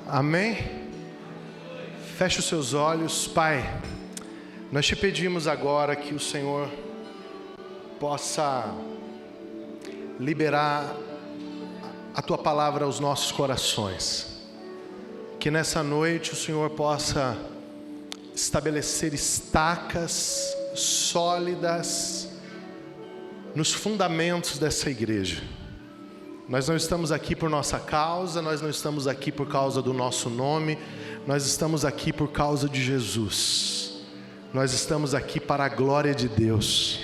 Amém? Feche os seus olhos. Pai, nós te pedimos agora que o Senhor possa liberar a Tua palavra aos nossos corações. Que nessa noite o Senhor possa estabelecer estacas sólidas nos fundamentos dessa igreja. Nós não estamos aqui por nossa causa, nós não estamos aqui por causa do nosso nome, nós estamos aqui por causa de Jesus. Nós estamos aqui para a glória de Deus.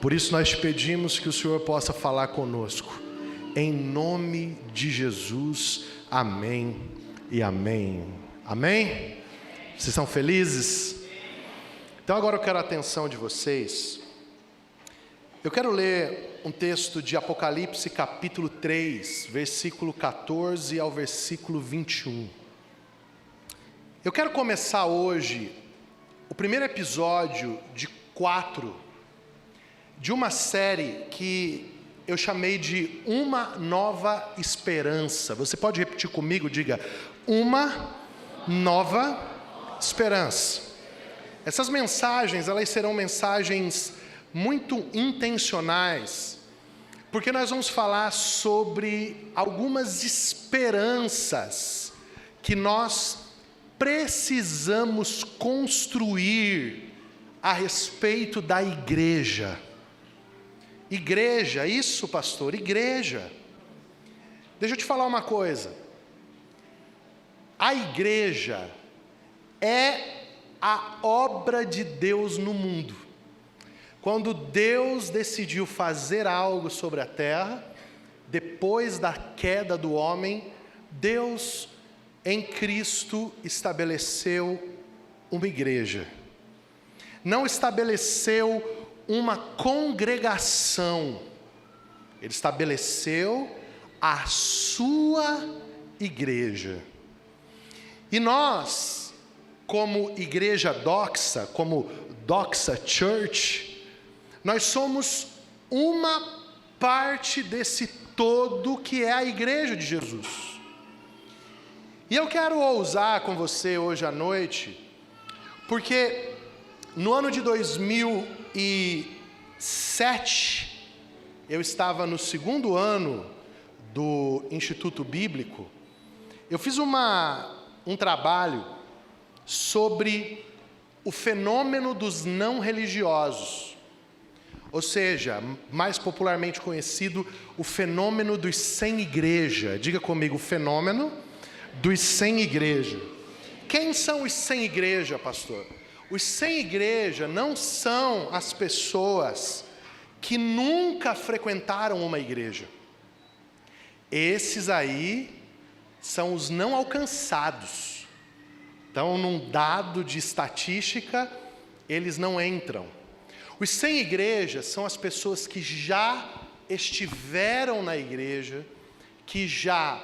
Por isso nós te pedimos que o Senhor possa falar conosco. Em nome de Jesus, amém e amém. Amém? Vocês estão felizes? Então agora eu quero a atenção de vocês. Eu quero ler um texto de Apocalipse capítulo 3, versículo 14 ao versículo 21. Eu quero começar hoje o primeiro episódio de 4 de uma série que eu chamei de Uma Nova Esperança. Você pode repetir comigo? Diga: Uma Nova Esperança. Essas mensagens, elas serão mensagens muito intencionais, porque nós vamos falar sobre algumas esperanças que nós precisamos construir a respeito da igreja. Igreja, isso, pastor, igreja. Deixa eu te falar uma coisa. A igreja é a obra de Deus no mundo. Quando Deus decidiu fazer algo sobre a terra, depois da queda do homem, Deus em Cristo estabeleceu uma igreja. Não estabeleceu uma congregação. Ele estabeleceu a sua igreja. E nós, como igreja doxa, como Doxa Church, nós somos uma parte desse todo que é a igreja de Jesus. E eu quero ousar com você hoje à noite, porque no ano de 2007, eu estava no segundo ano do Instituto Bíblico. Eu fiz um trabalho sobre o fenômeno dos não religiosos. Ou seja, mais popularmente conhecido, o fenômeno dos sem igreja. Diga comigo, o fenômeno dos sem igreja. Quem são os sem igreja, pastor? Os sem igreja não são as pessoas que nunca frequentaram uma igreja. Esses aí são os não alcançados. Então, num dado de estatística, eles não entram. Os sem igreja são as pessoas que já estiveram na igreja, que já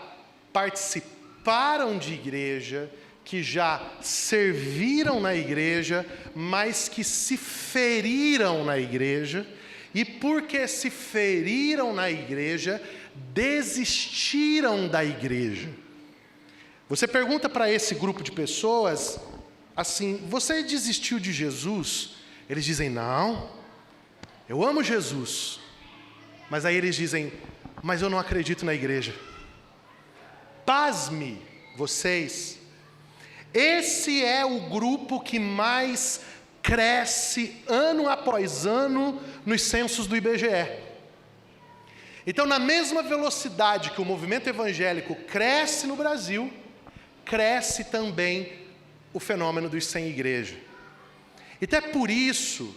participaram de igreja, que já serviram na igreja, mas que se feriram na igreja, e porque se feriram na igreja, desistiram da igreja. Você pergunta para esse grupo de pessoas assim: você desistiu de Jesus? Eles dizem: não, eu amo Jesus. Mas aí eles dizem: mas eu não acredito na igreja. Pasme vocês, esse é o grupo que mais cresce ano após ano nos censos do IBGE. Então, na mesma velocidade que o movimento evangélico cresce no Brasil, cresce também o fenômeno dos sem igreja. Então é por isso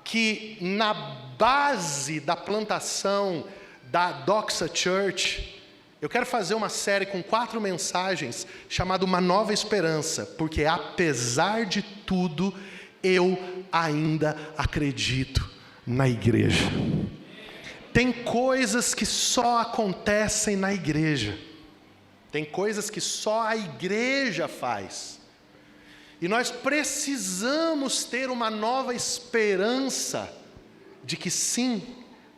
que na base da plantação da Doxa Church, eu quero fazer uma série com 4 mensagens chamada Uma Nova Esperança, porque apesar de tudo, eu ainda acredito na igreja. Tem coisas que só acontecem na igreja. Tem coisas que só a igreja faz. E nós precisamos ter uma nova esperança de que sim,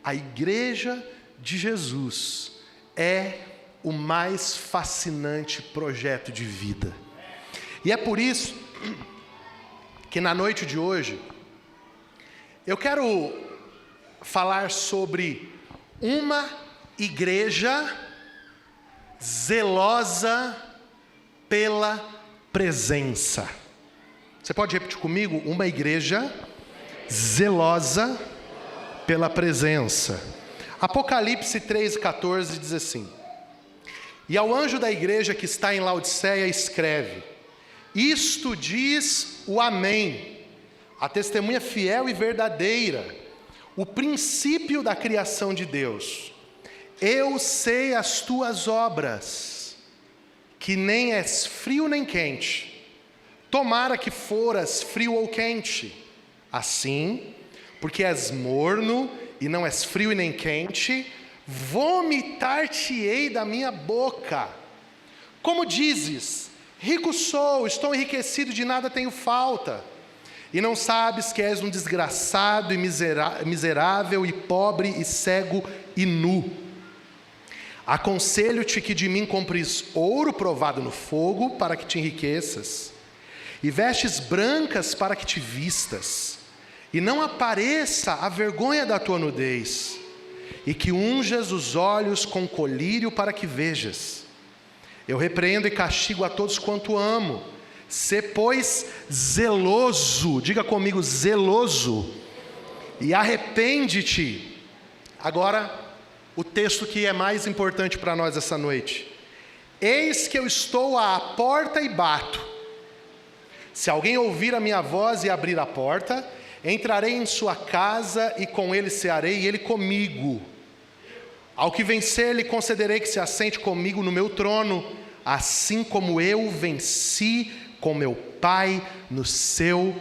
a igreja de Jesus é o mais fascinante projeto de vida. E é por isso que na noite de hoje, eu quero falar sobre uma igreja zelosa pela presença. Você pode repetir comigo? Uma igreja zelosa pela presença. Apocalipse 3,14 diz assim: e ao anjo da igreja que está em Laodiceia escreve: isto diz o Amém, a testemunha fiel e verdadeira, o princípio da criação de Deus. Eu sei as tuas obras, que nem és frio nem quente. Tomara que foras frio ou quente. Assim, porque és morno e não és frio e nem quente, vomitar-te-ei da minha boca. Como dizes: rico sou, estou enriquecido, de nada tenho falta, e não sabes que és um desgraçado e miserável e pobre e cego e nu. Aconselho-te que de mim compres ouro provado no fogo, para que te enriqueças, e vestes brancas para que te vistas, e não apareça a vergonha da tua nudez, e que unjas os olhos com colírio para que vejas. Eu repreendo e castigo a todos quanto amo. Sê, pois, zeloso, diga comigo, zeloso, e arrepende-te. Agora, o texto que é mais importante para nós essa noite. Eis que eu estou à porta e bato. Se alguém ouvir a minha voz e abrir a porta, entrarei em sua casa e com ele cearei e ele comigo. Ao que vencer, lhe concederei que se assente comigo no meu trono, assim como eu venci com meu Pai no seu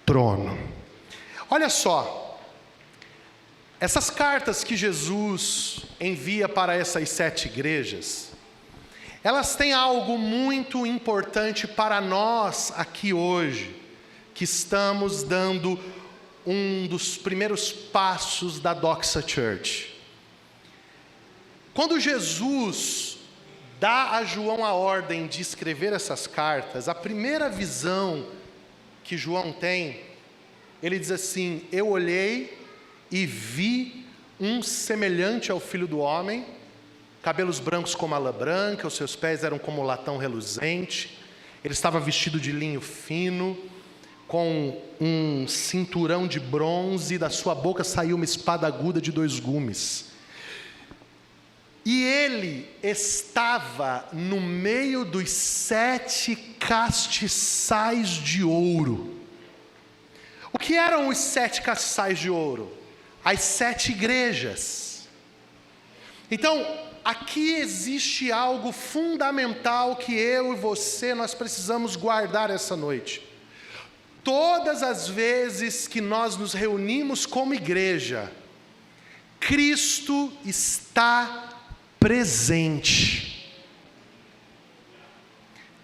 trono. Olha só, essas cartas que Jesus envia para essas 7 igrejas, elas têm algo muito importante para nós aqui hoje, que estamos dando um dos primeiros passos da Doxa Church. Quando Jesus dá a João a ordem de escrever essas cartas, a primeira visão que João tem, ele diz assim: eu olhei e vi um semelhante ao Filho do Homem, cabelos brancos como a lã branca, os seus pés eram como latão reluzente, ele estava vestido de linho fino, com um cinturão de bronze, da sua boca saiu uma espada aguda de 2 gumes. E ele estava no meio dos 7 castiçais de ouro. O que eram os 7 castiçais de ouro? As 7 igrejas. Então, aqui existe algo fundamental que eu e você, nós precisamos guardar essa noite. Todas as vezes que nós nos reunimos como igreja, Cristo está presente.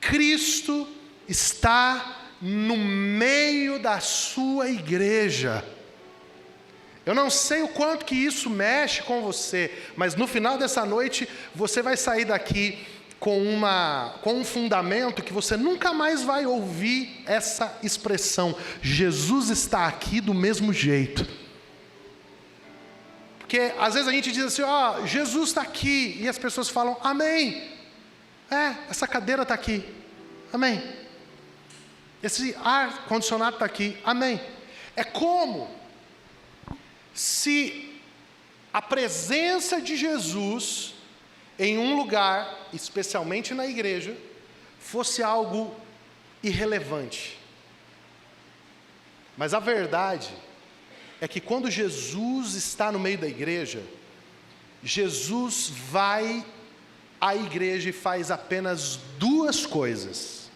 Cristo está no meio da sua igreja. Eu não sei o quanto que isso mexe com você, mas no final dessa noite você vai sair daqui com um fundamento que você nunca mais vai ouvir essa expressão: Jesus está aqui do mesmo jeito. Porque às vezes a gente diz assim: ó, Jesus está aqui, e as pessoas falam amém. Essa cadeira está aqui, amém. Esse ar condicionado está aqui, amém. É como se a presença de Jesus em um lugar, especialmente na igreja, fosse algo irrelevante. Mas a verdade é que quando Jesus está no meio da igreja, Jesus vai à igreja e faz apenas 2 coisas.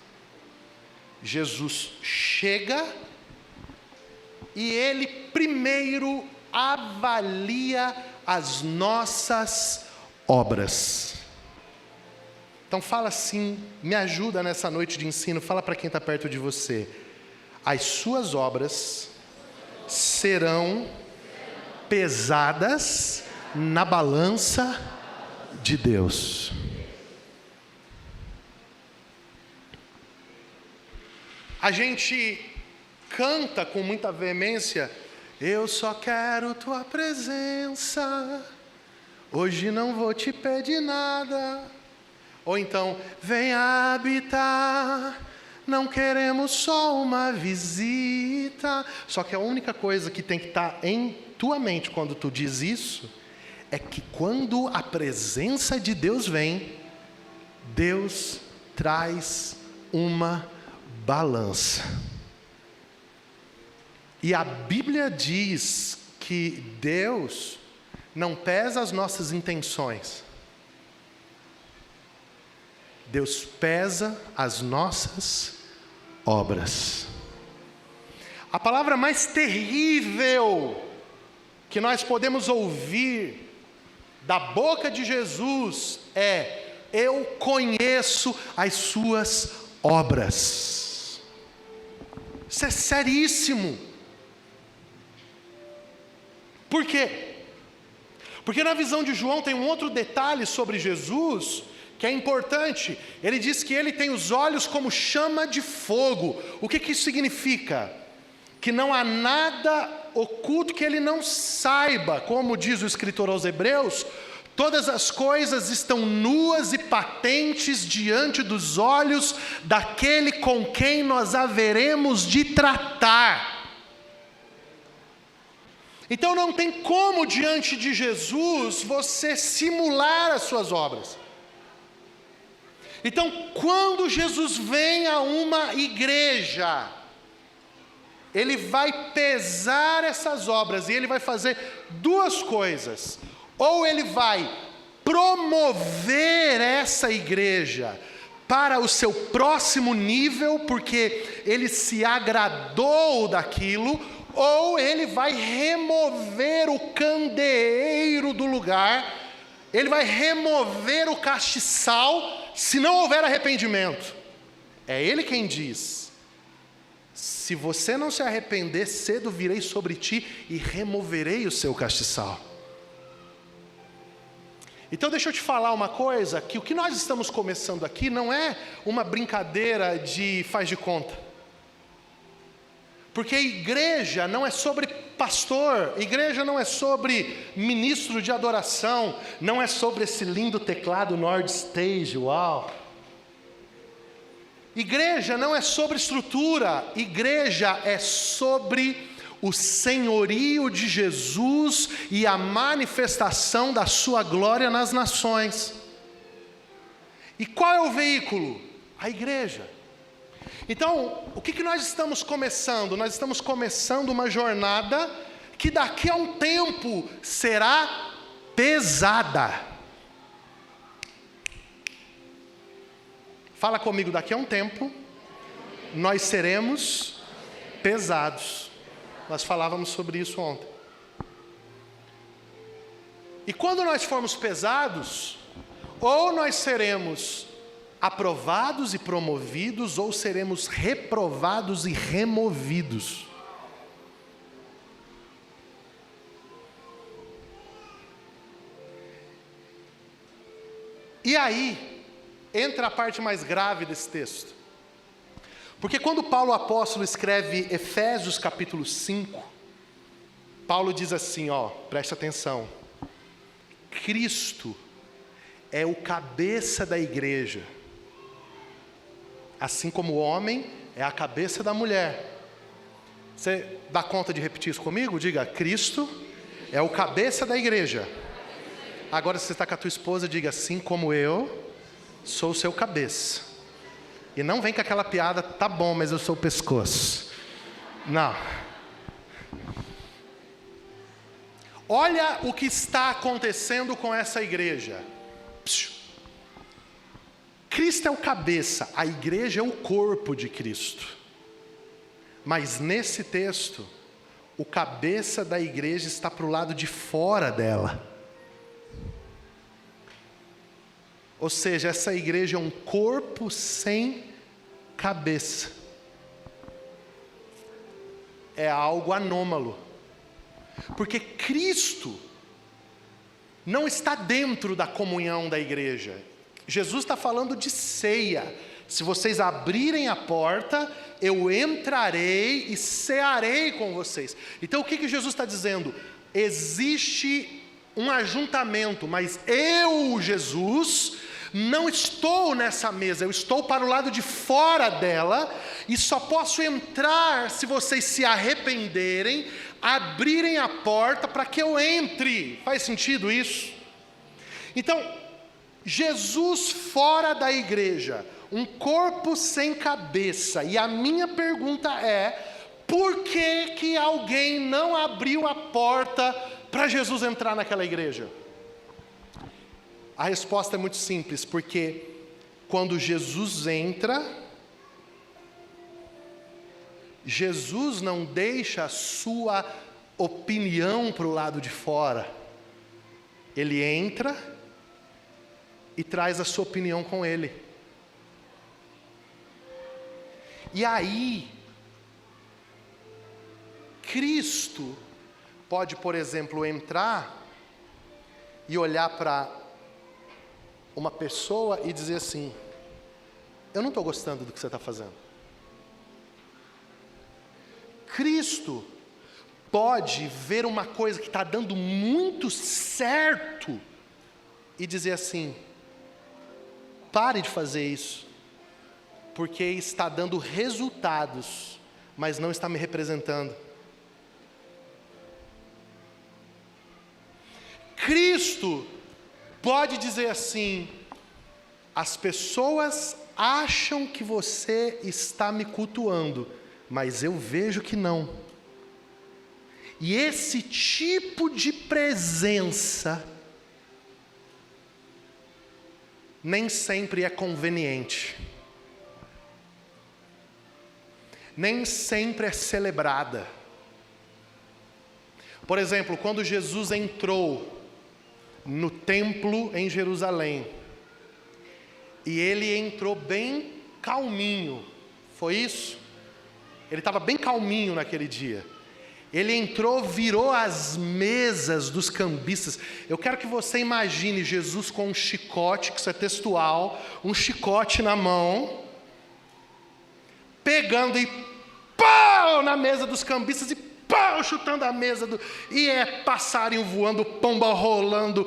Jesus chega e ele primeiro avalia as nossas obras. Então fala assim, me ajuda nessa noite de ensino, fala para quem está perto de você: as suas obras serão pesadas na balança de Deus. A gente canta com muita veemência: eu só quero tua presença, hoje não vou te pedir nada. Ou então, vem habitar, não queremos só uma visita. Só que a única coisa que tem que estar em tua mente quando tu diz isso, é que quando a presença de Deus vem, Deus traz uma balança. E a Bíblia diz que Deus não pesa as nossas intenções. Deus pesa as nossas obras. A palavra mais terrível que nós podemos ouvir da boca de Jesus é: eu conheço as suas obras. Isso é seríssimo. Por quê? Porque na visão de João tem um outro detalhe sobre Jesus que é importante. Ele diz que ele tem os olhos como chama de fogo. O que isso significa? Que não há nada oculto que ele não saiba. Como diz o escritor aos Hebreus, todas as coisas estão nuas e patentes diante dos olhos daquele com quem nós haveremos de tratar. Então não tem como diante de Jesus você simular as suas obras. Então, quando Jesus vem a uma igreja, ele vai pesar essas obras e ele vai fazer duas coisas. Ou ele vai promover essa igreja para o seu próximo nível, porque ele se agradou daquilo, ou ele vai remover o candeeiro do lugar, ele vai remover o castiçal, se não houver arrependimento. É ele quem diz: se você não se arrepender, cedo virei sobre ti e removerei o seu castiçal. Então deixa eu te falar uma coisa, que o que nós estamos começando aqui não é uma brincadeira de faz de conta. Porque igreja não é sobre pastor, igreja não é sobre ministro de adoração, não é sobre esse lindo teclado Nord Stage, uau. Igreja não é sobre estrutura, igreja é sobre o senhorio de Jesus e a manifestação da sua glória nas nações. E qual é o veículo? A igreja. Então, o que nós estamos começando? Nós estamos começando uma jornada que daqui a um tempo será pesada. Fala comigo, daqui a um tempo nós seremos pesados. Nós falávamos sobre isso ontem. E quando nós formos pesados, ou nós seremos aprovados e promovidos, ou seremos reprovados e removidos. E aí entra a parte mais grave desse texto. Porque quando Paulo apóstolo escreve Efésios capítulo 5, Paulo diz assim, preste atenção: Cristo é o cabeça da igreja, assim como o homem é a cabeça da mulher. Você dá conta de repetir isso comigo? Diga: Cristo é o cabeça da igreja. Agora, se você está com a tua esposa, diga: assim como eu sou o seu cabeça. E não vem com aquela piada: tá bom, mas eu sou o pescoço. Não. Olha o que está acontecendo com essa igreja. Cristo é o cabeça, a igreja é o corpo de Cristo. Mas nesse texto, o cabeça da igreja está para o lado de fora dela. Ou seja, essa igreja é um corpo sem cabeça. É algo anômalo. Porque Cristo não está dentro da comunhão da igreja. Jesus está falando de ceia. Se vocês abrirem a porta, eu entrarei e cearei com vocês. Então o que Jesus está dizendo? Existe um ajuntamento, mas eu, Jesus, não estou nessa mesa, eu estou para o lado de fora dela, e só posso entrar se vocês se arrependerem, abrirem a porta para que eu entre. Faz sentido isso? Então, Jesus fora da igreja, um corpo sem cabeça, e a minha pergunta é: por que alguém não abriu a porta para Jesus entrar naquela igreja? A resposta é muito simples, porque quando Jesus entra, Jesus não deixa a sua opinião para o lado de fora. Ele entra e traz a sua opinião com ele. E aí, Cristo pode, por exemplo, entrar e olhar para uma pessoa e dizer assim: eu não estou gostando do que você está fazendo. Cristo pode ver uma coisa que está dando muito certo e dizer assim: pare de fazer isso, porque está dando resultados, mas não está me representando. Cristo pode dizer assim: as pessoas acham que você está me cultuando, mas eu vejo que não. E esse tipo de presença nem sempre é conveniente, nem sempre é celebrada. Por exemplo, quando Jesus entrou no templo em Jerusalém, e ele entrou bem calminho, foi isso? Ele estava bem calminho naquele dia. Ele entrou, virou as mesas dos cambistas. Eu quero que você imagine Jesus com um chicote, que isso é textual, um chicote na mão, pegando e pau na mesa dos cambistas e pau chutando a mesa e passarinho voando, pomba rolando,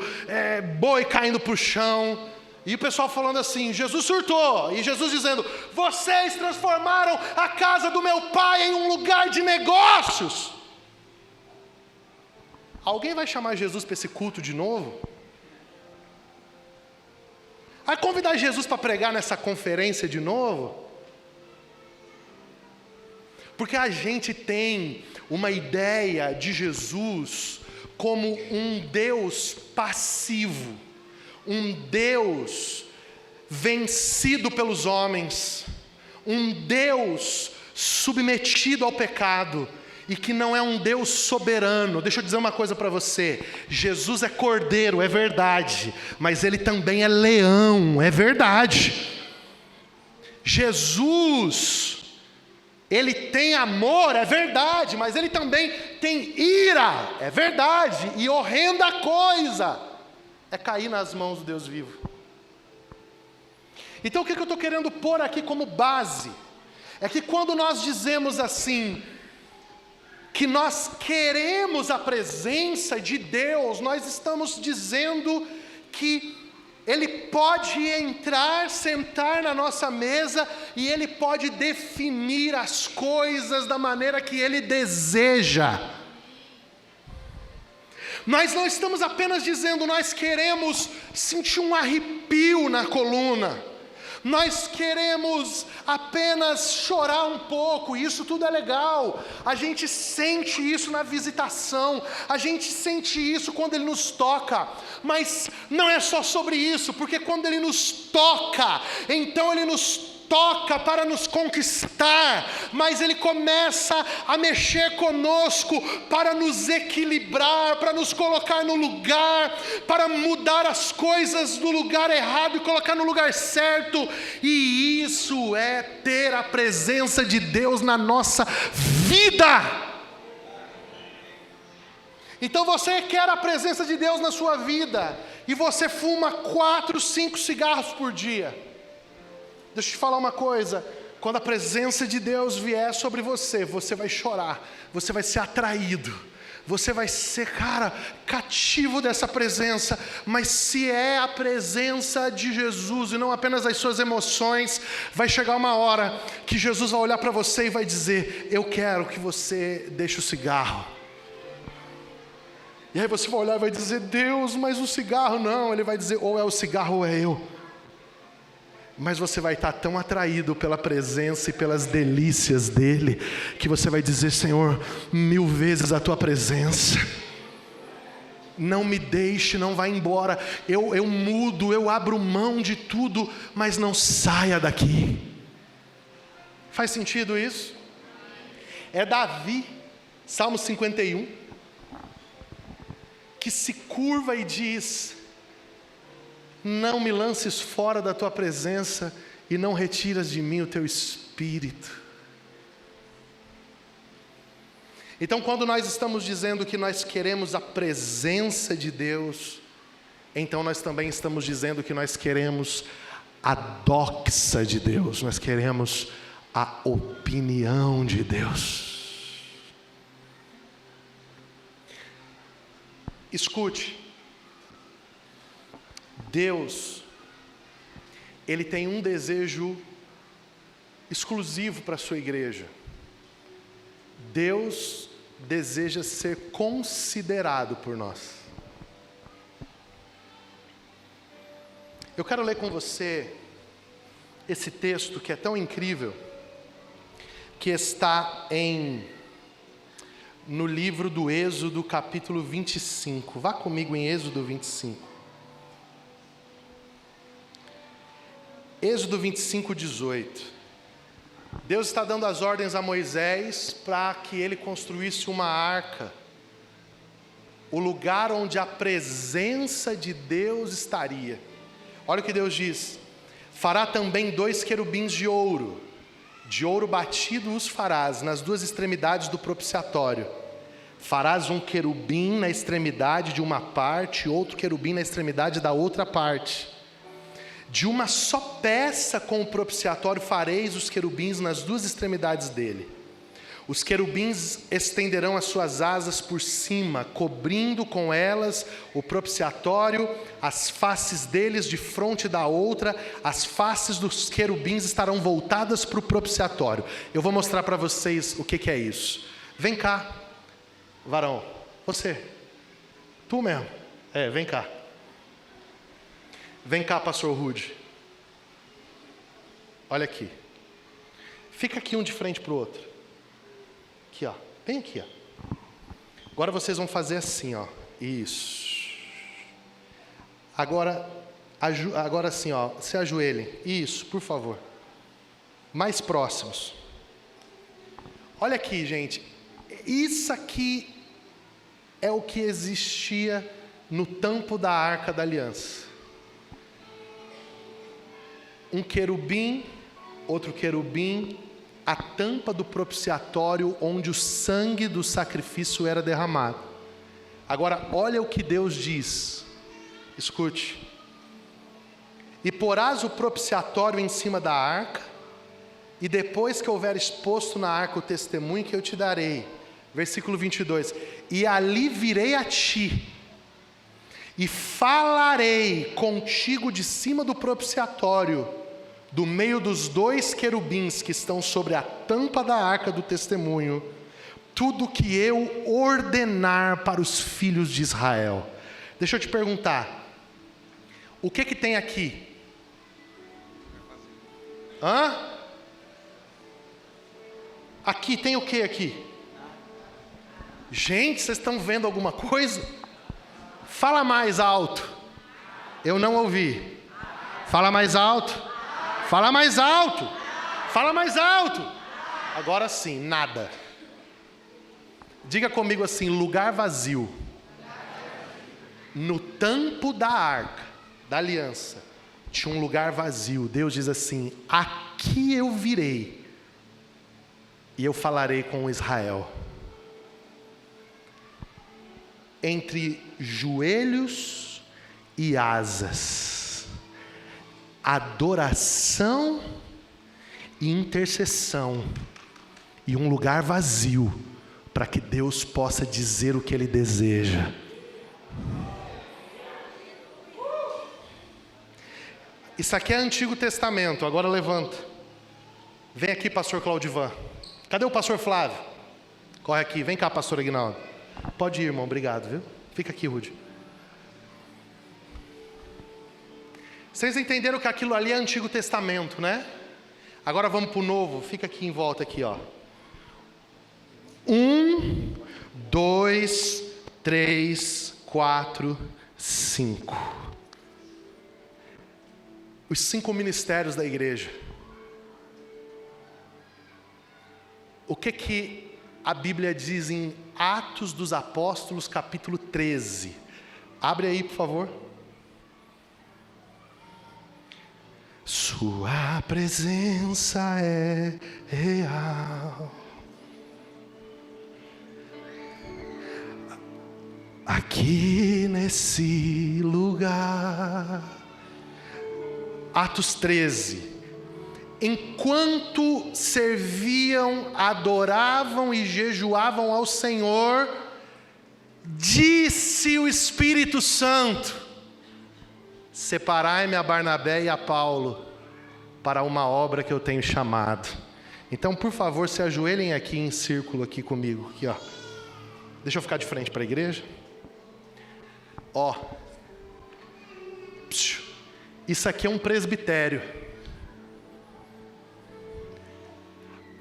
boi caindo para o chão. E o pessoal falando assim: Jesus surtou. E Jesus dizendo: vocês transformaram a casa do meu pai em um lugar de negócios. Alguém vai chamar Jesus para esse culto de novo? Vai convidar Jesus para pregar nessa conferência de novo? Porque a gente tem uma ideia de Jesus como um Deus passivo, um Deus vencido pelos homens, um Deus submetido ao pecado, e que não é um Deus soberano. Deixa eu dizer uma coisa para você: Jesus é cordeiro, é verdade, mas ele também é leão, é verdade. Jesus, ele tem amor, é verdade, mas ele também tem ira, é verdade. E horrenda coisa é cair nas mãos do Deus vivo. Então o que eu estou querendo pôr aqui como base é que quando nós dizemos assim, que nós queremos a presença de Deus, nós estamos dizendo que Ele pode entrar, sentar na nossa mesa, e Ele pode definir as coisas da maneira que Ele deseja. Nós não estamos apenas dizendo: nós queremos sentir um arrepio na coluna, nós queremos apenas chorar um pouco. Isso tudo é legal, a gente sente isso na visitação, a gente sente isso quando Ele nos toca, mas não é só sobre isso, porque quando Ele nos toca, então Ele nos toca para nos conquistar, mas Ele começa a mexer conosco para nos equilibrar, para nos colocar no lugar, para mudar as coisas do lugar errado e colocar no lugar certo. E isso é ter a presença de Deus na nossa vida. Então você quer a presença de Deus na sua vida, e você fuma 4, 5 cigarros por dia. Deixa eu te falar uma coisa. Quando a presença de Deus vier sobre você, você vai chorar, você vai ser atraído, você vai ser, cativo dessa presença. Mas se é a presença de Jesus e não apenas as suas emoções, vai chegar uma hora que Jesus vai olhar para você e vai dizer: eu quero que você deixe o cigarro. E aí você vai olhar e vai dizer: Deus, mas o cigarro não. Ele vai dizer: ou é o cigarro ou é eu. Mas você vai estar tão atraído pela presença e pelas delícias dEle, que você vai dizer: Senhor, 1000 vezes a Tua presença. Não me deixe, não vá embora. Eu mudo, eu abro mão de tudo, mas não saia daqui. Faz sentido isso? É Davi, Salmo 51, que se curva e diz: não me lances fora da tua presença e não retiras de mim o teu espírito. Então, quando nós estamos dizendo que nós queremos a presença de Deus, então nós também estamos dizendo que nós queremos a doxa de Deus, nós queremos a opinião de Deus. Escute. Deus, Ele tem um desejo exclusivo para a sua igreja. Deus deseja ser considerado por nós. Eu quero ler com você esse texto que é tão incrível, que está no livro do Êxodo, capítulo 25. Vá comigo em Êxodo 25. Êxodo 25, 18. Deus está dando as ordens a Moisés para que ele construísse uma arca, o lugar onde a presença de Deus estaria. Olha o que Deus diz: fará também 2 querubins de ouro batido os farás nas 2 extremidades do propiciatório. Farás um querubim na extremidade de uma parte e outro querubim na extremidade da outra parte. De uma só peça com o propiciatório fareis os querubins nas 2 extremidades dele. Os querubins estenderão as suas asas por cima, cobrindo com elas o propiciatório, as faces deles de fronte da outra, as faces dos querubins estarão voltadas para o propiciatório. Eu vou mostrar para vocês o que é isso. Vem cá, varão, você, tu mesmo, vem cá. Vem cá, pastor Rude. Olha aqui. Fica aqui um de frente para o outro. Aqui, ó. Bem aqui, ó. Agora vocês vão fazer assim, ó. Isso. Agora assim, ó. Se ajoelhem. Isso, por favor. Mais próximos. Olha aqui, gente. Isso aqui é o que existia no tampo da Arca da Aliança. Um querubim, outro querubim, a tampa do propiciatório onde o sangue do sacrifício era derramado. Agora, olha o que Deus diz. Escute. E porás o propiciatório em cima da arca, e depois que houver exposto na arca o testemunho que eu te darei. Versículo 22. E ali virei a ti, e falarei contigo de cima do propiciatório, do meio dos 2 querubins que estão sobre a tampa da arca do testemunho, tudo que eu ordenar para os filhos de Israel. Deixa eu te perguntar, o que tem aqui? Aqui tem o que aqui? Gente, vocês estão vendo alguma coisa? Fala mais alto. Eu não ouvi. Fala mais alto. Fala mais alto. Fala mais alto. Agora sim, nada. Diga comigo assim: lugar vazio. No tampo da arca da aliança tinha um lugar vazio. Deus diz assim: aqui eu virei e eu falarei com Israel. Entre joelhos e asas, adoração e intercessão e um lugar vazio para que Deus possa dizer o que Ele deseja. Isso aqui é Antigo Testamento. Agora levanta. Vem aqui, pastor Claudivan. Cadê o pastor Flávio? Corre aqui. Vem cá, pastor Aguinaldo. Pode ir, irmão. Obrigado, viu? Fica aqui, Rude. Vocês entenderam que aquilo ali é Antigo Testamento, né? Agora vamos para o Novo. Fica aqui em volta, aqui, ó. 1, 2, 3, 4, 5. Os 5 ministérios da igreja. O que a Bíblia diz em Atos dos Apóstolos, capítulo 13? Abre aí, por favor. Sua presença é real. Aqui nesse lugar. Atos 13. Enquanto serviam, adoravam e jejuavam ao Senhor, disse o Espírito Santo: separai-me a Barnabé e a Paulo para uma obra que eu tenho chamado. Então, por favor, se ajoelhem aqui em círculo aqui comigo. Aqui, ó. Deixa eu ficar de frente para a igreja. Ó. Isso aqui é um presbitério.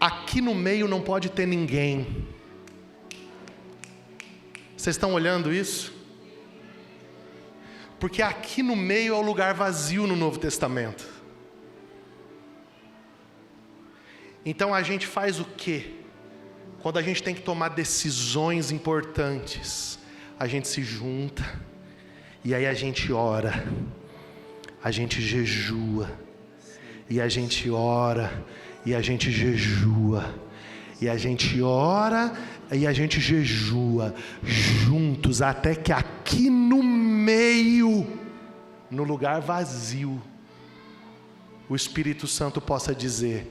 Aqui no meio não pode ter ninguém. Vocês estão olhando isso? Porque aqui no meio é o lugar vazio no Novo Testamento. Então a gente faz o quê? Quando a gente tem que tomar decisões importantes, a gente se junta e aí a gente ora, a gente jejua, e a gente ora, e a gente jejua, e a gente ora, e a gente jejua, juntos, até que aqui no meio, no lugar vazio, o Espírito Santo possa dizer: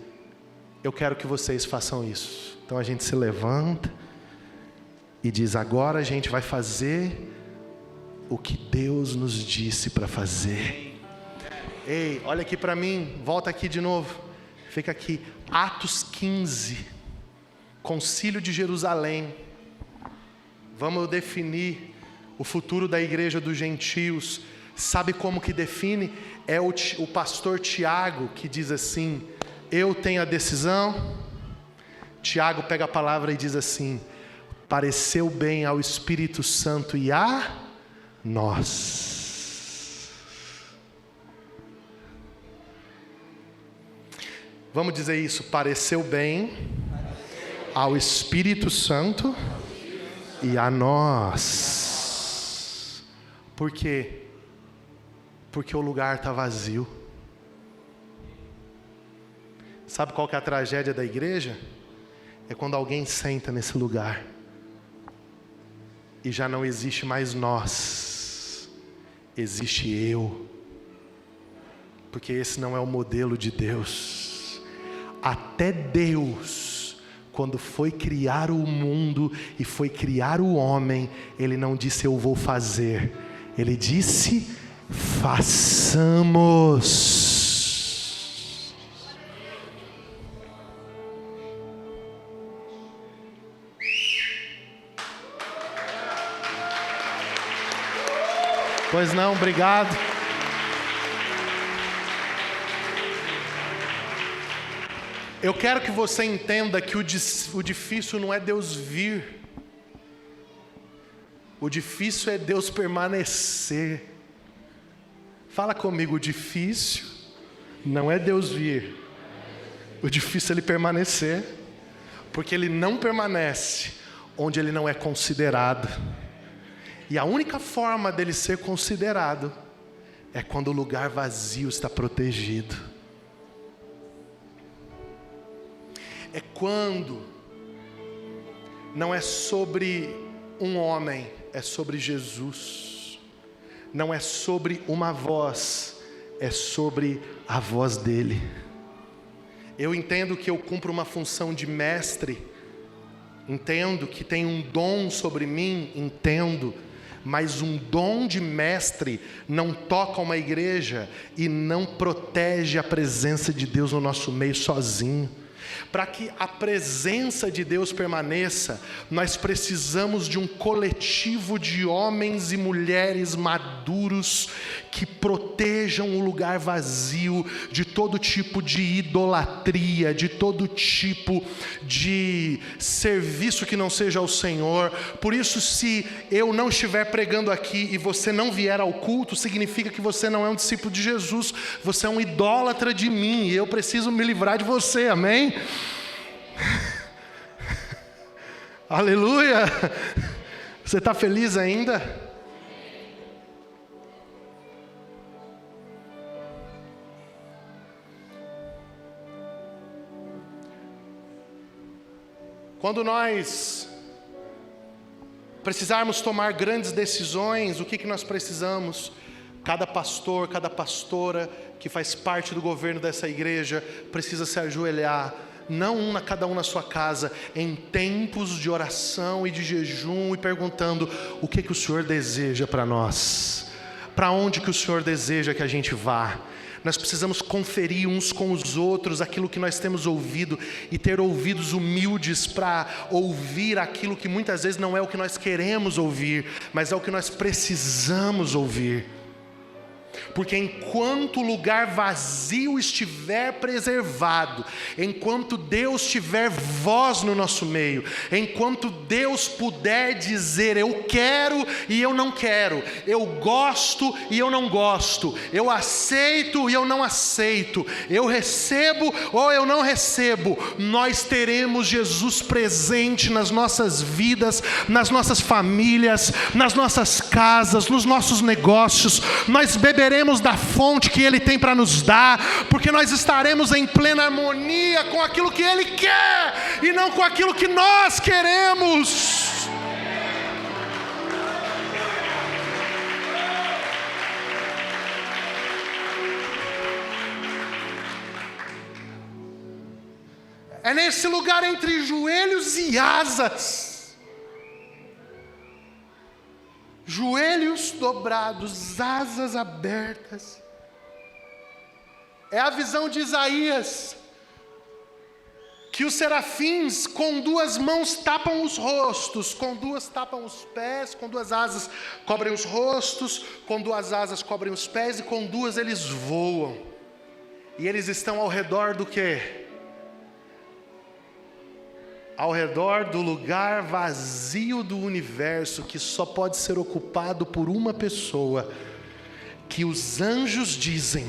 eu quero que vocês façam isso. Então a gente se levanta e diz: agora a gente vai fazer o que Deus nos disse para fazer. Ei, olha aqui para mim, volta aqui de novo, fica aqui. Atos 15, Concílio de Jerusalém. Vamos definir o futuro da igreja dos gentios. Sabe como que define? É o pastor Tiago que diz assim: eu tenho a decisão. Tiago pega a palavra e diz assim: pareceu bem ao Espírito Santo e a nós. Vamos dizer isso: pareceu bem ao Espírito Santo e a nós. Por quê? Porque o lugar está vazio. Sabe qual que é a tragédia da igreja? É quando alguém senta nesse lugar e já não existe mais nós, existe eu. Porque esse não é o modelo de Deus. Até Deus, quando foi criar o mundo e foi criar o homem, Ele não disse eu vou fazer, Ele disse façamos. Pois não, obrigado. Eu quero que você entenda que o difícil não é Deus vir. O difícil é Deus permanecer. Fala comigo: o difícil não é Deus vir. O difícil é Ele permanecer. Porque Ele não permanece onde Ele não é considerado. E a única forma dele ser considerado é quando o lugar vazio está protegido. É quando não é sobre um homem, é sobre Jesus. Não é sobre uma voz, é sobre a voz dele. Eu entendo que eu cumpro uma função de mestre, entendo que tem um dom sobre mim, entendo, mas um dom de mestre não toca uma igreja e não protege a presença de Deus no nosso meio sozinho. Para que a presença de Deus permaneça, nós precisamos de um coletivo de homens e mulheres maduros que protejam o lugar vazio de todo tipo de idolatria, de todo tipo de serviço que não seja ao Senhor. Por isso, se eu não estiver pregando aqui e você não vier ao culto, significa que você não é um discípulo de Jesus, você é um idólatra de mim e eu preciso me livrar de você, amém? Aleluia! Você está feliz ainda? Quando nós precisarmos tomar grandes decisões, o que nós precisamos? Cada pastor, cada pastora que faz parte do governo dessa igreja precisa se ajoelhar, não cada um na sua casa, em tempos de oração e de jejum, e perguntando: o que o Senhor deseja para nós? Para onde que o Senhor deseja que a gente vá? Nós precisamos conferir uns com os outros aquilo que nós temos ouvido e ter ouvidos humildes para ouvir aquilo que muitas vezes não é o que nós queremos ouvir, mas é o que nós precisamos ouvir. Porque enquanto o lugar vazio estiver preservado, enquanto Deus tiver voz no nosso meio, enquanto Deus puder dizer: eu quero e eu não quero, eu gosto e eu não gosto, eu aceito e eu não aceito, eu recebo ou eu não recebo, nós teremos Jesus presente nas nossas vidas, nas nossas famílias, nas nossas casas, nos nossos negócios. Nós beberemos da fonte que Ele tem para nos dar, porque nós estaremos em plena harmonia com aquilo que Ele quer e não com aquilo que nós queremos. É nesse lugar entre joelhos e asas, joelhos dobrados, asas abertas. É a visão de Isaías, que os serafins com duas mãos tapam os rostos, com duas tapam os pés, com duas asas cobrem os rostos, com duas asas cobrem os pés e com duas eles voam. E eles estão ao redor do quê? Ao redor do lugar vazio do universo, que só pode ser ocupado por uma pessoa, que os anjos dizem: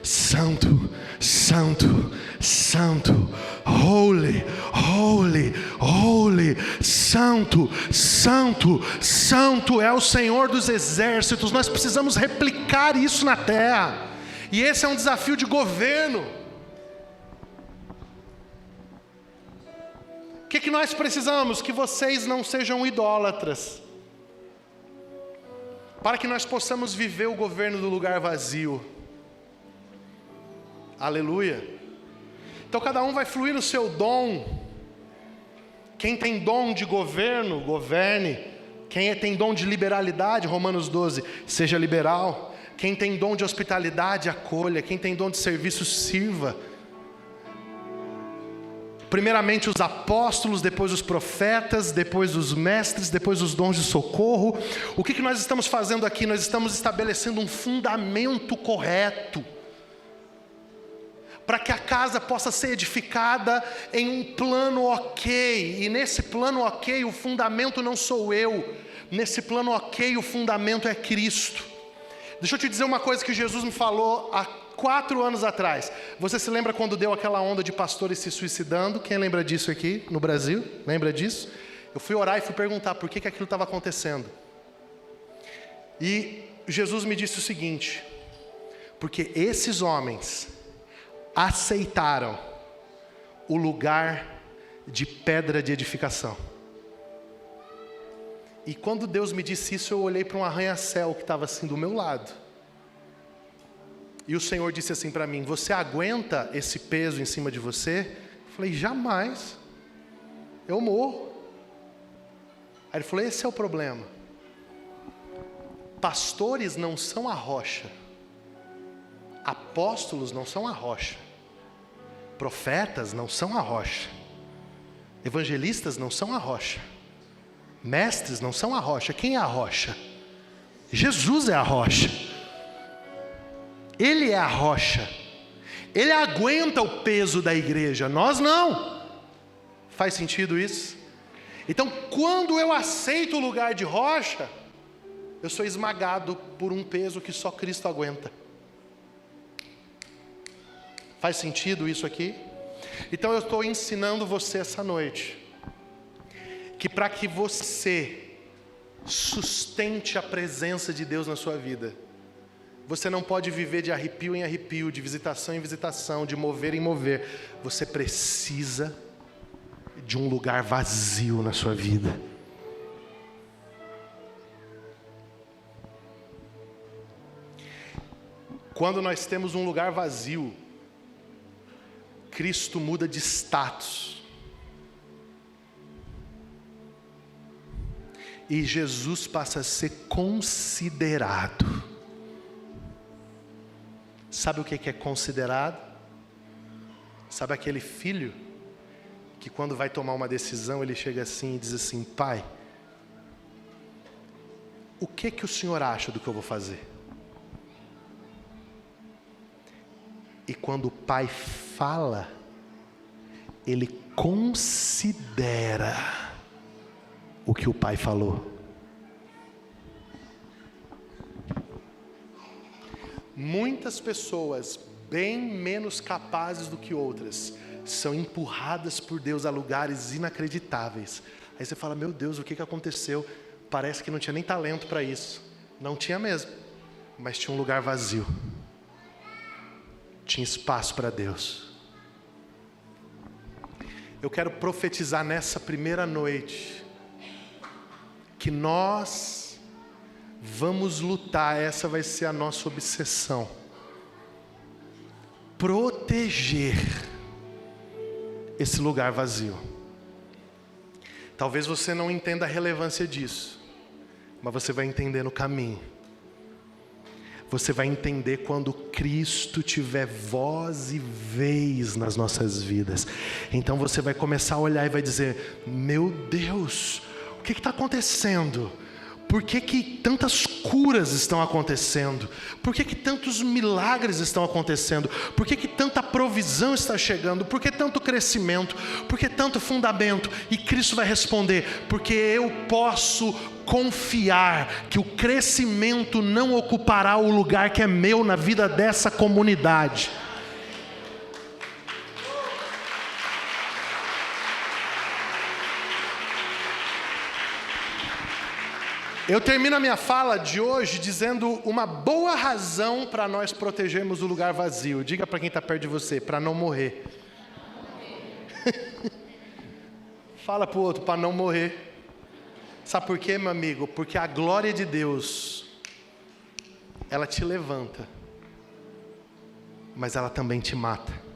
Santo, Santo, Santo, Holy, Holy, Holy, Santo, Santo, Santo é o Senhor dos exércitos. Nós precisamos replicar isso na terra, e esse é um desafio de governo. O que nós precisamos? Que vocês não sejam idólatras, para que nós possamos viver o governo do lugar vazio. Aleluia. Então cada um vai fluir no seu dom. Quem tem dom de governo, governe. Quem tem dom de liberalidade, Romanos 12, seja liberal. Quem tem dom de hospitalidade, acolha. Quem tem dom de serviço, sirva. Primeiramente os apóstolos, depois os profetas, depois os mestres, depois os dons de socorro. O que nós estamos fazendo aqui? Nós estamos estabelecendo um fundamento correto, para que a casa possa ser edificada em um plano ok. E nesse plano ok, o fundamento não sou eu. Nesse plano ok, o fundamento é Cristo. Deixa eu te dizer uma coisa que Jesus me falou há 4 anos atrás. Você se lembra quando deu aquela onda de pastores se suicidando? Quem lembra disso aqui no Brasil? Lembra disso? Eu fui orar e fui perguntar por que aquilo estava acontecendo. E Jesus me disse o seguinte: porque esses homens aceitaram o lugar de pedra de edificação. E quando Deus me disse isso, eu olhei para um arranha-céu que estava assim do meu lado. E o Senhor disse assim para mim: você aguenta esse peso em cima de você? Eu falei: jamais, eu morro. Aí ele falou: esse é o problema. Pastores não são a rocha, apóstolos não são a rocha, profetas não são a rocha, evangelistas não são a rocha, mestres não são a rocha. Quem é a rocha? Jesus é a rocha. Ele é a rocha. Ele aguenta o peso da igreja, nós não. Faz sentido isso? Então, quando eu aceito o lugar de rocha, eu sou esmagado por um peso que só Cristo aguenta. Faz sentido isso aqui? Então eu estou ensinando você essa noite, que para que você sustente a presença de Deus na sua vida, você não pode viver de arrepio em arrepio, de visitação em visitação, de mover em mover. Você precisa de um lugar vazio na sua vida. Quando nós temos um lugar vazio, Cristo muda de status. E Jesus passa a ser considerado. Sabe o que é considerado? Sabe aquele filho que quando vai tomar uma decisão, ele chega assim e diz assim: pai, o que o senhor acha do que eu vou fazer? E quando o pai fala, ele considera o que o pai falou. Muitas pessoas, bem menos capazes do que outras, são empurradas por Deus a lugares inacreditáveis. Aí você fala: meu Deus, o que aconteceu? Parece que não tinha nem talento para isso. Não tinha mesmo, mas tinha um lugar vazio. Tinha espaço para Deus. Eu quero profetizar nessa primeira noite que nós vamos lutar, essa vai ser a nossa obsessão. Proteger esse lugar vazio. Talvez você não entenda a relevância disso, mas você vai entender no caminho. Você vai entender quando Cristo tiver voz e vez nas nossas vidas. Então você vai começar a olhar e vai dizer: meu Deus, o que está acontecendo? Por que tantas curas estão acontecendo? Por que tantos milagres estão acontecendo? Por que tanta provisão está chegando? Por que tanto crescimento? Por que tanto fundamento? E Cristo vai responder: porque eu posso confiar que o crescimento não ocupará o lugar que é meu na vida dessa comunidade. Eu termino a minha fala de hoje dizendo uma boa razão para nós protegermos o lugar vazio. Diga para quem está perto de você: para não morrer. Fala para o outro: para não morrer. Sabe por quê, meu amigo? Porque a glória de Deus, ela te levanta, mas ela também te mata.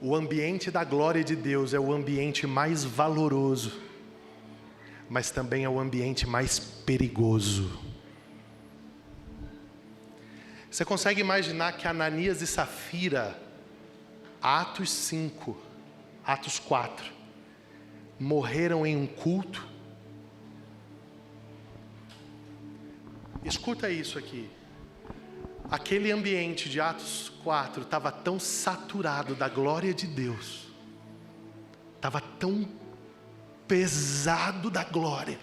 O ambiente da glória de Deus é o ambiente mais valoroso, mas também é o ambiente mais perigoso. Você consegue imaginar que Ananias e Safira, Atos 5, Atos 4, morreram em um culto? Escuta isso aqui. Aquele ambiente de Atos 4 estava tão saturado da glória de Deus, estava tão pesado da glória.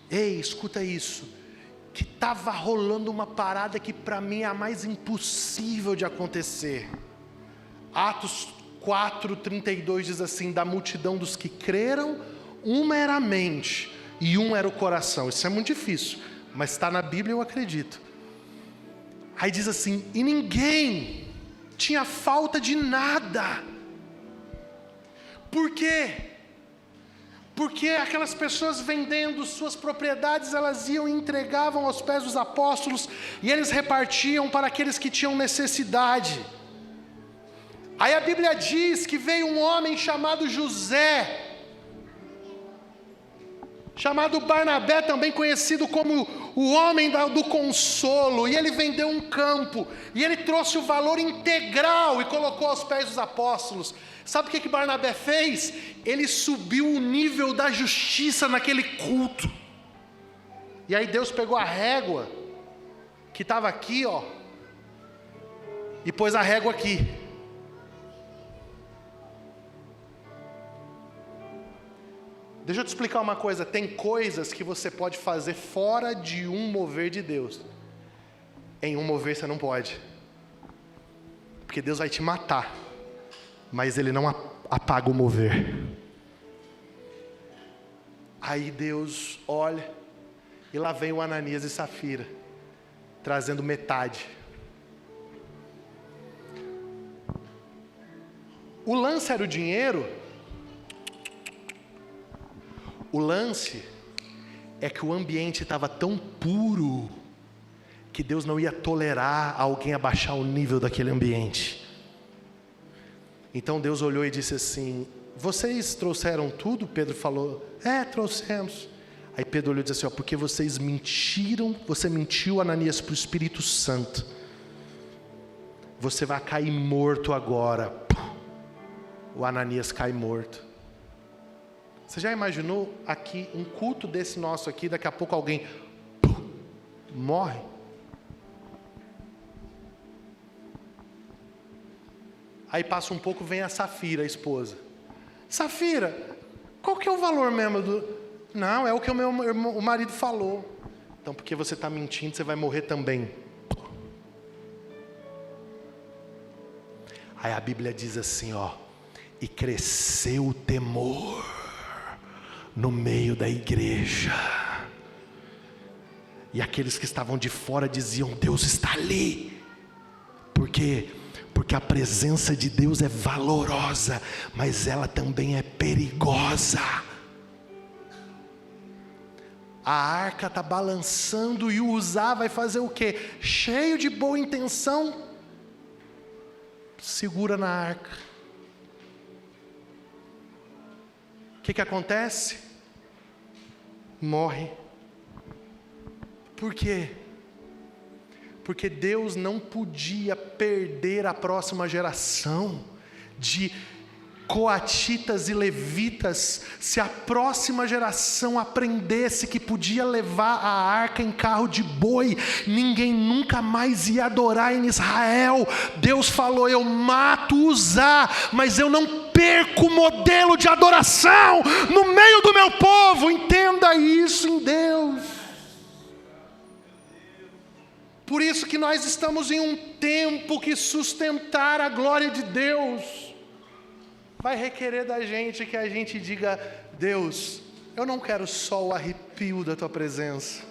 Ei, escuta isso, que estava rolando uma parada que para mim é a mais impossível de acontecer. Atos 4:32 diz assim: da multidão dos que creram, uma era a mente e um era o coração. Isso é muito difícil, mas está na Bíblia, eu acredito. Aí diz assim: e ninguém tinha falta de nada. Por quê? porque aquelas pessoas vendendo suas propriedades, elas iam e entregavam aos pés dos apóstolos, e eles repartiam para aqueles que tinham necessidade. Aí a Bíblia diz que veio um homem chamado José, chamado Barnabé, também conhecido como o homem do consolo, e ele vendeu um campo, e ele trouxe o valor integral e colocou aos pés dos apóstolos. Sabe o que Barnabé fez? Ele subiu o nível da justiça naquele culto, e aí Deus pegou a régua, que estava aqui, ó, e pôs a régua aqui. Deixa eu te explicar uma coisa, tem coisas que você pode fazer fora de um mover de Deus. Em um mover você não pode. Porque Deus vai te matar, mas Ele não apaga o mover. Aí Deus olha, e lá vem o Ananias e Safira, trazendo metade. O lance era o dinheiro. O lance é que o ambiente estava tão puro que Deus não ia tolerar alguém abaixar o nível daquele ambiente. Então Deus olhou e disse assim: vocês trouxeram tudo? Pedro falou: trouxemos. Aí Pedro olhou e disse assim: porque vocês mentiram, você mentiu, Ananias, para o Espírito Santo. Você vai cair morto agora. O Ananias cai morto. Você já imaginou aqui, um culto desse nosso aqui, daqui a pouco alguém morre? Aí passa um pouco, vem a Safira, a esposa. Safira, qual que é o valor mesmo do... Não, é o que o marido falou. Então, porque você está mentindo, você vai morrer também. Aí a Bíblia diz assim, ó: e cresceu o temor no meio da igreja, e aqueles que estavam de fora diziam: Deus está ali. Por quê? Porque a presença de Deus é valorosa, mas ela também é perigosa. A arca está balançando e o Uzá vai fazer o quê? Cheio de boa intenção, segura na arca. O que acontece? Morre. Por quê? Porque Deus não podia perder a próxima geração de coatitas e levitas, se a próxima geração aprendesse que podia levar a arca em carro de boi, ninguém nunca mais ia adorar em Israel. Deus falou: eu mato Uzá, mas eu não perco o modelo de adoração no meio do meu povo. Entenda isso em Deus. Por isso que nós estamos em um tempo que sustentar a glória de Deus vai requerer da gente que a gente diga: Deus, eu não quero só o arrepio da tua presença.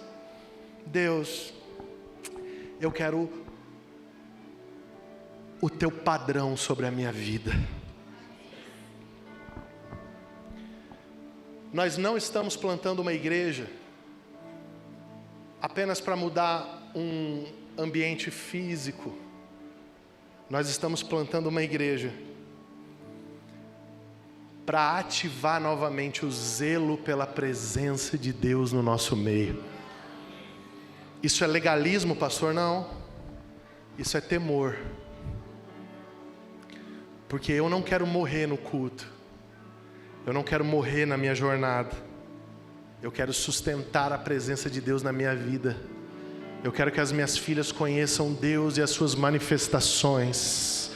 Deus, eu quero o teu padrão sobre a minha vida. Nós não estamos plantando uma igreja apenas para mudar um ambiente físico. Nós estamos plantando uma igreja para ativar novamente o zelo pela presença de Deus no nosso meio. Isso é legalismo, pastor? Não. Isso é temor. Porque eu não quero morrer no culto. Eu não quero morrer na minha jornada. Eu quero sustentar a presença de Deus na minha vida. Eu quero que as minhas filhas conheçam Deus e as suas manifestações.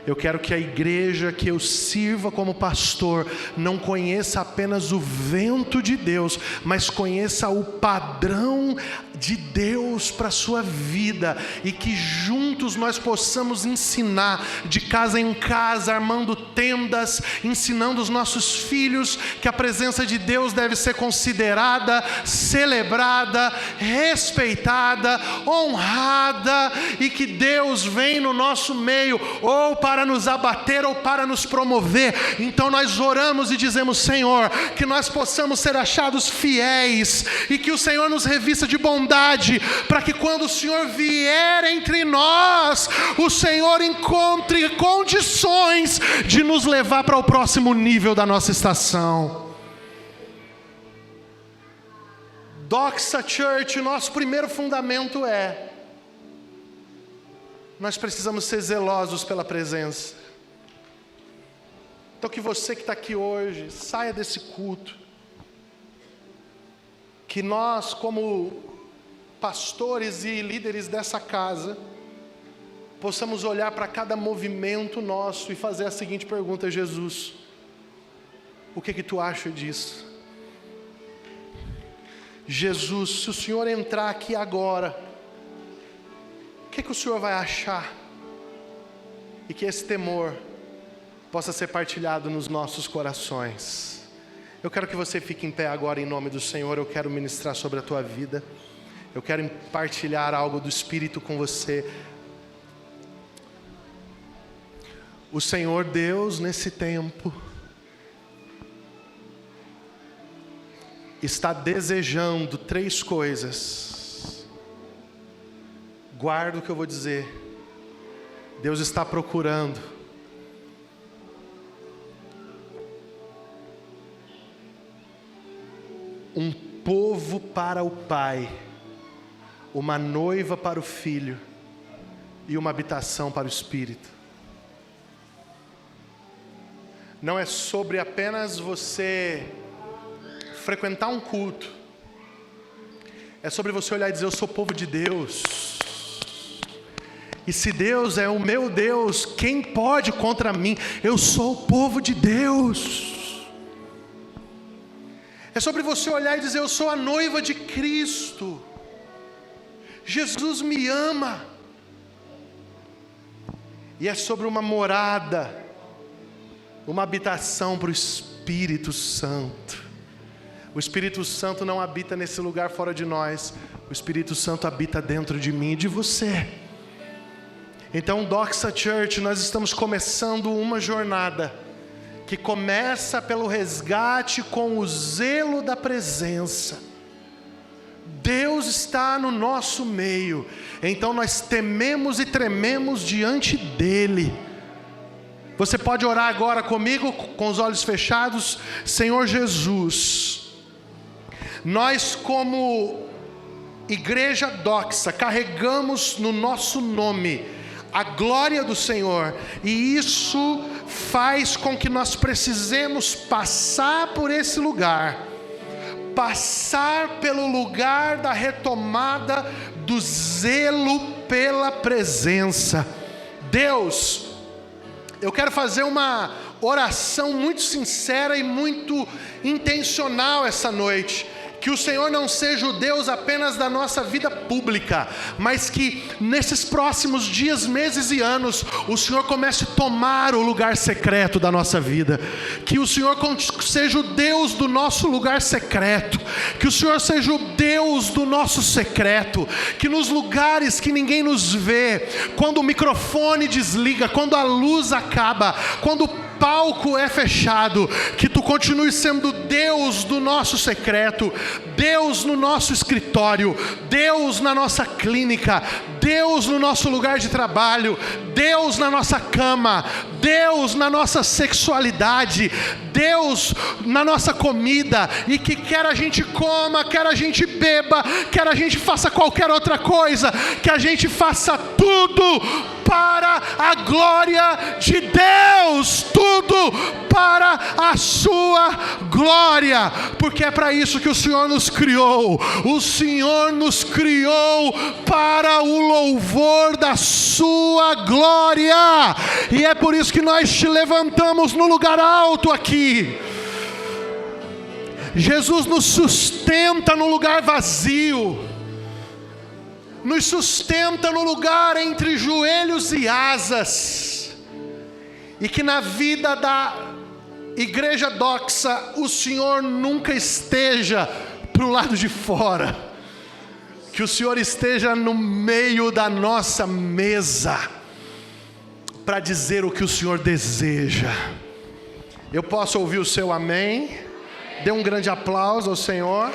Eu quero que a igreja que eu sirva como pastor não conheça apenas o vento de Deus, mas conheça o padrão de Deus para a sua vida, e que juntos nós possamos ensinar de casa em casa, armando tendas, ensinando os nossos filhos que a presença de Deus deve ser considerada, celebrada, respeitada, honrada, e que Deus vem no nosso meio ou para para nos abater ou para nos promover. Então nós oramos e dizemos: Senhor, que nós possamos ser achados fiéis e que o Senhor nos revista de bondade, para que quando o Senhor vier entre nós, o Senhor encontre condições de nos levar para o próximo nível da nossa estação. Doxa Church, nosso primeiro fundamento nós precisamos ser zelosos pela presença. Então que você que está aqui hoje, saia desse culto, que nós como pastores e líderes dessa casa, possamos olhar para cada movimento nosso e fazer a seguinte pergunta: Jesus, o que tu acha disso? Jesus, se o Senhor entrar aqui agora, o que o Senhor vai achar? E que esse temor possa ser partilhado nos nossos corações. Eu quero que você fique em pé agora em nome do Senhor. Eu quero ministrar sobre a tua vida. Eu quero partilhar algo do Espírito com você. O Senhor Deus, nesse tempo, está desejando 3 coisas. Guarda o que eu vou dizer. Deus está procurando um povo para o Pai, uma noiva para o Filho e uma habitação para o Espírito. Não é sobre apenas você frequentar um culto, é sobre você olhar e dizer: eu sou povo de Deus, e se Deus é o meu Deus, quem pode contra mim? Eu sou o povo de Deus. É sobre você olhar e dizer: eu sou a noiva de Cristo, Jesus me ama. E é sobre uma morada, uma habitação para o Espírito Santo. O Espírito Santo não habita nesse lugar fora de nós. O Espírito Santo habita dentro de mim e de você. Então, Doxa Church, nós estamos começando uma jornada que começa pelo resgate com o zelo da presença. Deus está no nosso meio, então nós tememos e trememos diante dEle. Você pode orar agora comigo, com os olhos fechados. Senhor Jesus, nós como Igreja Doxa carregamos no nosso nome a glória do Senhor, e isso faz com que nós precisemos passar por esse lugar, passar pelo lugar da retomada do zelo pela presença. Deus, eu quero fazer uma oração muito sincera e muito intencional essa noite. Que o Senhor não seja o Deus apenas da nossa vida pública, mas que nesses próximos dias, meses e anos, o Senhor comece a tomar o lugar secreto da nossa vida. Que o Senhor seja o Deus do nosso lugar secreto. Que o Senhor seja o Deus do nosso secreto. Que nos lugares que ninguém nos vê, quando o microfone desliga, quando a luz acaba, quando o palco é fechado, que tu continue sendo Deus do nosso secreto, Deus no nosso escritório, Deus na nossa clínica, Deus no nosso lugar de trabalho, Deus na nossa cama, Deus na nossa sexualidade, Deus na nossa comida, e que quer a gente coma, quer a gente beba, quer a gente faça qualquer outra coisa, que a gente faça tudo para a glória de Deus, tudo para a sua glória, porque é para isso que o Senhor nos criou. O Senhor nos criou para o louvor da sua glória, e é por isso que nós te levantamos no lugar alto aqui. Jesus nos sustenta no lugar vazio, nos sustenta no lugar entre joelhos e asas, e que na vida da Igreja Doxa o Senhor nunca esteja para o lado de fora, que o Senhor esteja no meio da nossa mesa, para dizer o que o Senhor deseja. Eu posso ouvir o seu amém? Dê um grande aplauso ao Senhor.